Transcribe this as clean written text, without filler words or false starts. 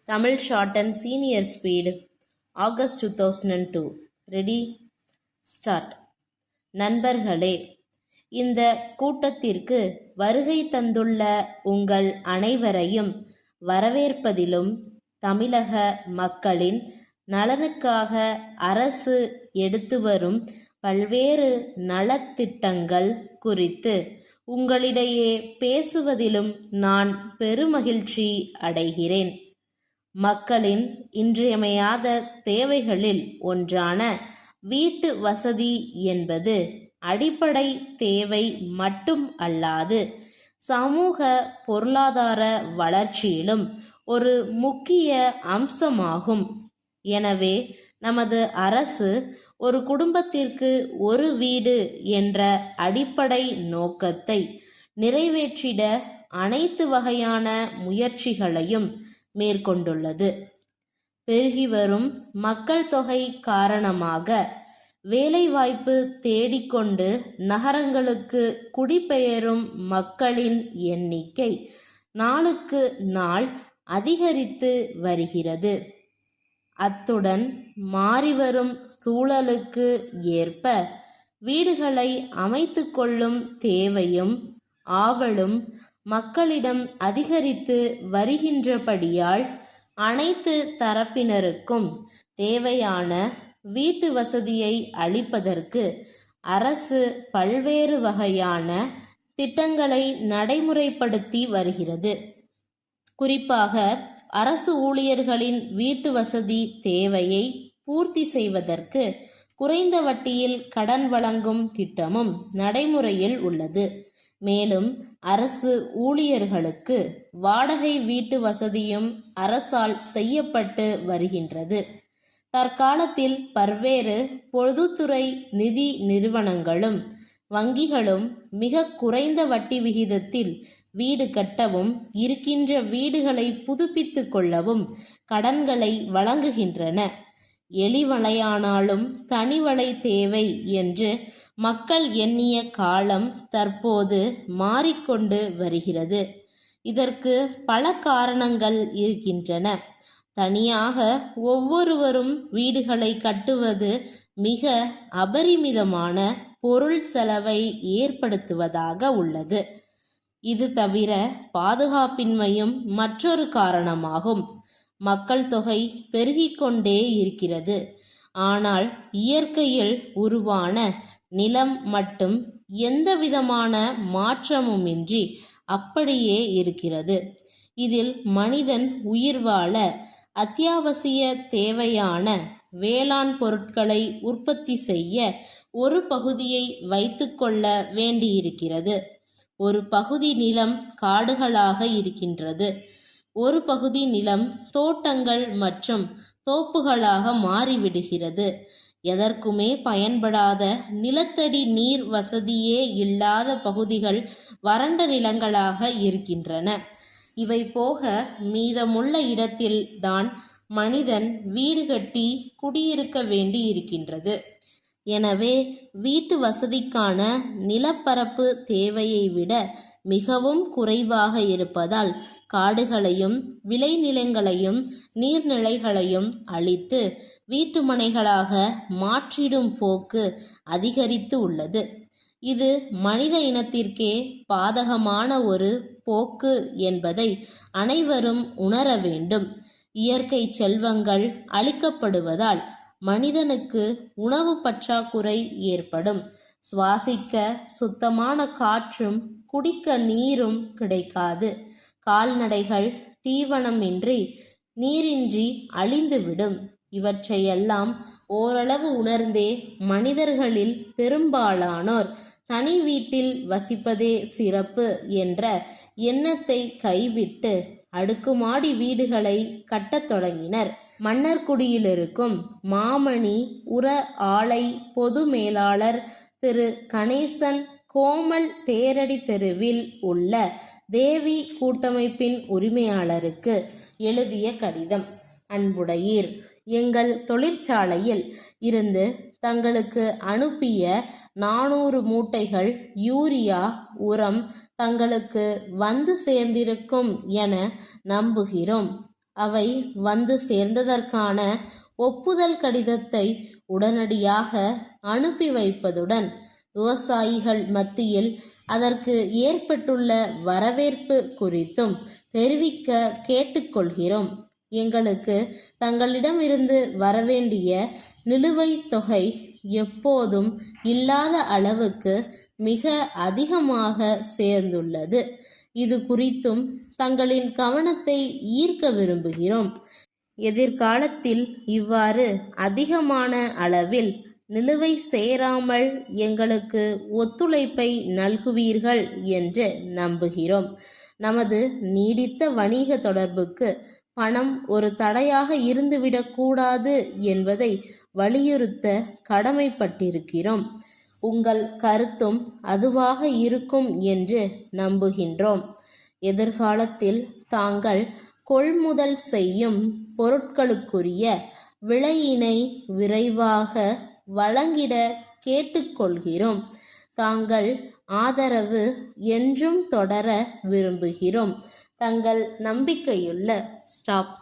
Tamil Short and Senior Speed, August 2002. Ready? Start. நண்பர்களே, இந்த கூட்டத்திற்கு வருகை தந்துள்ள உங்கள் அனைவரையும் வரவேற்பதிலும் தமிழக மக்களின் நலனுக்காக அரசு எடுத்து வரும் பல்வேறு நலத்திட்டங்கள் குறித்து உங்களிடையே பேசுவதிலும் நான் பெருமகிழ்ச்சி அடைகிறேன். மக்களின் இன்றியமையாத தேவைகளில் ஒன்றான வீட்டு வசதி என்பது அடிப்படை தேவை மட்டும் அல்லாது சமூக பொருளாதார வளர்ச்சியிலும் ஒரு முக்கிய அம்சமாகும். எனவே நமது அரசு ஒரு குடும்பத்திற்கு ஒரு வீடு என்ற அடிப்படை நோக்கத்தை நிறைவேற்றிட அனைத்து வகையான முயற்சிகளையும் மேற்கொண்டுள்ளது. பெருகி வரும் மக்கள் தொகை காரணமாக வேலைவாய்ப்பு தேடிக்கொண்டு நகரங்களுக்கு குடிபெயரும் மக்களின் எண்ணிக்கை நாளுக்கு நாள் அதிகரித்து வருகிறது. அத்துடன் மாறிவரும் சூழலுக்கு ஏற்ப வீடுகளை அமைத்து கொள்ளும் தேவையும் ஆவலும் மக்களிடம் அதிகரித்து வருகின்றபடியால் அனைத்து தரப்பினருக்கும் தேவையான வீட்டு வசதியை அளிப்பதற்கு அரசு பல்வேறு வகையான திட்டங்களை நடைமுறைப்படுத்தி வருகிறது. குறிப்பாக அரசு ஊழியர்களின் வீட்டு வசதி தேவையை பூர்த்தி செய்வதற்கு குறைந்த வட்டியில் கடன் வழங்கும் திட்டமும் நடைமுறையில் உள்ளது. மேலும் அரசு ஊழியர்களுக்கு வாடகை வீட்டு வசதியும் அரசால் செய்யப்பட்டு வருகின்றது. தற்காலத்தில் பல்வேறு பொதுத்துறை நிதி நிறுவனங்களும் வங்கிகளும் மிக குறைந்த வட்டி விகிதத்தில் வீடு கட்டவும் இருக்கின்ற வீடுகளை புதுப்பித்து கொள்ளவும் கடன்களை வழங்குகின்றன. எளிவளையானாலும் தனிவளை தேவை என்று மக்கள் எண்ணிய காலம் தற்போது மாறிக்கொண்டு வருகிறது. இதற்கு பல காரணங்கள் இருக்கின்றன. தனியாக ஒவ்வொருவரும் வீடுகளை கட்டுவது மிக அபரிமிதமான பொருள் செலவை ஏற்படுத்துவதாக உள்ளது. இது தவிர பாதுகாப்பின்மையும் மற்றொரு காரணமாகும். மக்கள் தொகை பெருகிக்கொண்டே இருக்கிறது. ஆனால் இயற்கையில் உருவான நிலம் மட்டும் எந்தவிதமான மாற்றமுமின்றி அப்படியே இருக்கிறது. இதில் மனிதன் உயிர் வாழ அத்தியாவசிய தேவையான வேளாண் பொருட்களை உற்பத்தி செய்ய ஒரு பகுதியை வைத்துக்கொள்ள வேண்டியிருக்கிறது. ஒரு பகுதி நிலம் காடுகளாக இருக்கின்றது. ஒரு பகுதி நிலம் தோட்டங்கள் மற்றும் தோப்புகளாக மாறிவிடுகிறது. எதற்குமே பயன்படாத நிலத்தடி நீர் வசதியே இல்லாத பகுதிகள் வறண்ட நிலங்களாக இருக்கின்றன. இவை போக மீதமுள்ள இடத்தில் தான் மனிதன் வீடு கட்டி குடியிருக்க வேண்டி இருக்கின்றது. எனவே வீட்டு வசதிக்கான நிலப்பரப்பு தேவையை விட மிகவும் குறைவாக இருப்பதால் காடுகளையும் விளைநிலங்களையும் நீர்நிலைகளையும் அழித்து வீட்டுமனைகளாக மாற்றிடும் போக்கு அதிகரித்து உள்ளது. இது மனித இனத்திற்கே பாதகமான ஒரு போக்கு என்பதை அனைவரும் உணர வேண்டும். இயற்கை செல்வங்கள் அழிக்கப்படுவதால் மனிதனுக்கு உணவு பற்றாக்குறை ஏற்படும். சுவாசிக்க சுத்தமான காற்றும் குடிக்க நீரும் கிடைக்காது. கால்நடைகள் தீவனமின்றி நீரின்றி அழிந்துவிடும். இவற்றையெல்லாம் ஓரளவு உணர்ந்தே மனிதர்களில் பெரும்பாலானோர் தனி வீட்டில் வசிப்பதே சிறப்பு என்ற எண்ணத்தை கைவிட்டு அடுக்குமாடி வீடுகளை கட்டத் தொடங்கினர். மன்னர்குடியிலிருக்கும் மாமணி உர ஆலை பொது மேலாளர் திரு கணேசன் கோமல் தேரடி தெருவில் உள்ள தேவி கூட்டமைப்பின் உரிமையாளருக்கு எழுதிய கடிதம். அன்புடையீர், எங்கள் தொழிற்சாலையில் இருந்து தங்களுக்கு அனுப்பிய 400 மூட்டைகள் யூரியா உரம் தங்களுக்கு வந்து சேர்ந்திருக்கும் என நம்புகிறோம். அவை வந்து சேர்ந்ததற்கான ஒப்புதல் கடிதத்தை உடனடியாக அனுப்பி வைப்பதுடன் விவசாயிகள் மத்தியில் அதற்கு ஏற்பட்டுள்ள வரவேற்பு குறித்தும் தெரிவிக்க கேட்டுக்கொள்கிறோம். எங்களுக்கு தங்களிடமிருந்து வரவேண்டிய நிலுவைத் தொகை எப்போதும் இல்லாத அளவுக்கு மிக அதிகமாக சேர்ந்துள்ளது. இது குறித்தும் தங்களின் கவனத்தை ஈர்க்க விரும்புகிறோம். எதிர்காலத்தில் இவ்வாறு அதிகமான அளவில் நிலுவை சேராமல் எங்களுக்கு ஒத்துழைப்பை நல்குவீர்கள் என்று நம்புகிறோம். நமது நீடித்த வணிக தொடர்புக்கு பணம் ஒரு தடையாக இருந்துவிடக்கூடாது என்பதை வலியுறுத்த கடமைப்பட்டிருக்கிறோம். உங்கள் கருத்தும் அதுவாக இருக்கும் என்று நம்புகின்றோம். எதிர்காலத்தில் தாங்கள் கொள்முதல் செய்யும் பொருட்களுக்குரிய விலையினை விரைவாக வழங்கிட கேட்டுக்கொள்கிறோம். தாங்கள் ஆதரவு என்றும் தொடர விரும்புகிறோம். தங்கள் நம்பிக்கையுள்ள ஸ்டாப்.